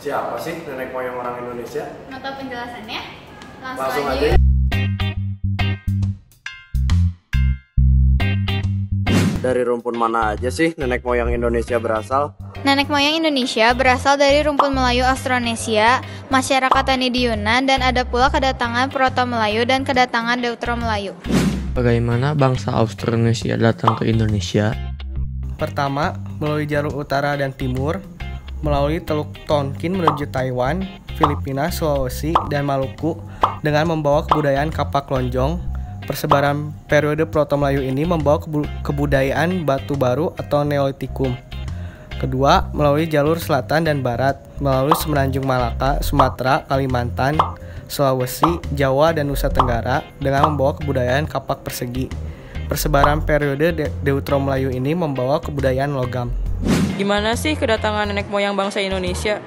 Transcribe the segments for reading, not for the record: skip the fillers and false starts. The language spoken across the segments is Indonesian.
Siapa sih nenek moyang orang Indonesia? Mau tahu penjelasannya? Langsung aja. aja. Dari rumpun mana aja sih nenek moyang Indonesia berasal? Nenek moyang Indonesia berasal dari rumpun Melayu Austronesia, masyarakat Tani di Yunan, dan ada pula kedatangan Proto-Melayu dan kedatangan Deutero-Melayu. Bagaimana bangsa Austronesia datang ke Indonesia? Pertama, melalui jalur utara dan timur, melalui Teluk Tonkin menuju Taiwan, Filipina, Sulawesi, dan Maluku dengan membawa kebudayaan kapak lonjong. Persebaran periode Proto-Melayu ini membawa kebudayaan batu baru atau Neolitikum. Kedua, melalui jalur selatan dan barat, melalui Semenanjung Malaka, Sumatera, Kalimantan, Sulawesi, Jawa, dan Nusa Tenggara dengan membawa kebudayaan kapak persegi. Persebaran periode Deutero-Melayu ini membawa kebudayaan logam. Gimana sih kedatangan nenek moyang bangsa Indonesia?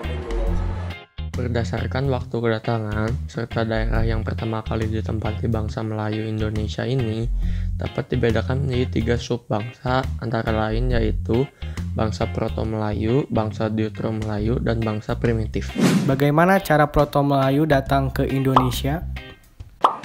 Berdasarkan waktu kedatangan serta daerah yang pertama kali ditempati bangsa Melayu Indonesia ini dapat dibedakan menjadi 3 subbangsa antara lain yaitu bangsa Proto-Melayu, bangsa Deutero-Melayu, dan bangsa primitif. Bagaimana cara Proto-Melayu datang ke Indonesia?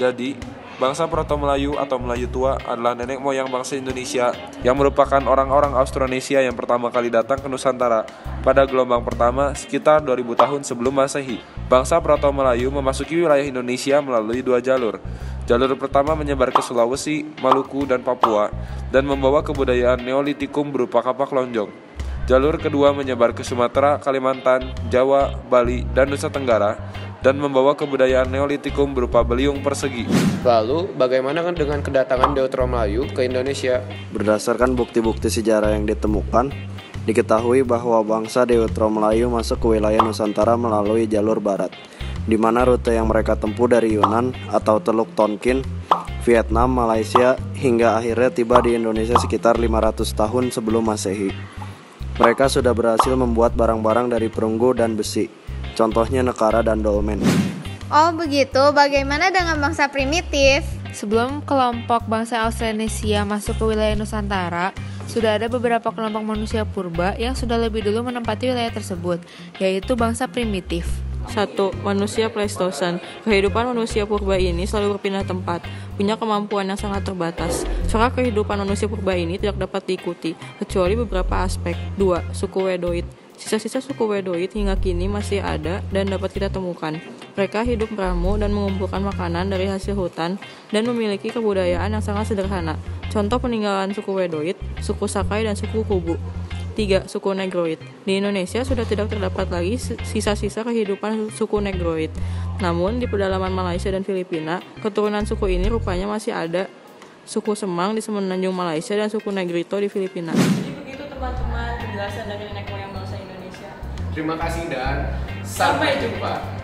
Jadi, bangsa Proto-Melayu atau Melayu tua adalah nenek moyang bangsa Indonesia yang merupakan orang-orang Austronesia yang pertama kali datang ke Nusantara pada gelombang pertama sekitar 2000 tahun sebelum Masehi. Bangsa Proto-Melayu memasuki wilayah Indonesia melalui 2 jalur. Jalur pertama menyebar ke Sulawesi, Maluku, dan Papua dan membawa kebudayaan Neolitikum berupa kapak lonjong. Jalur kedua menyebar ke Sumatera, Kalimantan, Jawa, Bali, dan Nusa Tenggara dan membawa kebudayaan Neolitikum berupa beliung persegi. Lalu, bagaimana dengan kedatangan Deutero-Melayu ke Indonesia? Berdasarkan bukti-bukti sejarah yang ditemukan, diketahui bahwa bangsa Deutero-Melayu masuk ke wilayah Nusantara melalui jalur barat, di mana rute yang mereka tempuh dari Yunan atau Teluk Tonkin, Vietnam, Malaysia, hingga akhirnya tiba di Indonesia sekitar 500 tahun sebelum Masehi. Mereka sudah berhasil membuat barang-barang dari perunggu dan besi, contohnya nekara dan dolmen. Oh begitu, bagaimana dengan bangsa primitif? Sebelum kelompok bangsa Austronesia masuk ke wilayah Nusantara, sudah ada beberapa kelompok manusia purba yang sudah lebih dulu menempati wilayah tersebut, yaitu bangsa primitif. 1. Manusia Pleistosen. Kehidupan manusia purba ini selalu berpindah tempat, punya kemampuan yang sangat terbatas. Cara kehidupan manusia purba ini tidak dapat diikuti, kecuali beberapa aspek. 2. Suku Wedoid. Sisa-sisa suku Wedoid hingga kini masih ada dan dapat kita temukan. Mereka hidup meramu dan mengumpulkan makanan dari hasil hutan dan memiliki kebudayaan yang sangat sederhana. Contoh peninggalan suku Wedoid, suku Sakai, dan suku Kubu. 3. Suku Negroid. Di Indonesia sudah tidak terdapat lagi sisa-sisa kehidupan suku Negroid. Namun di pedalaman Malaysia dan Filipina, keturunan suku ini rupanya masih ada. Suku Semang di Semenanjung Malaysia dan suku Negrito di Filipina. Jadi begitu teman-teman penjelasan dari nenek moyang bangsa Indonesia. Terima kasih dan sampai jumpa.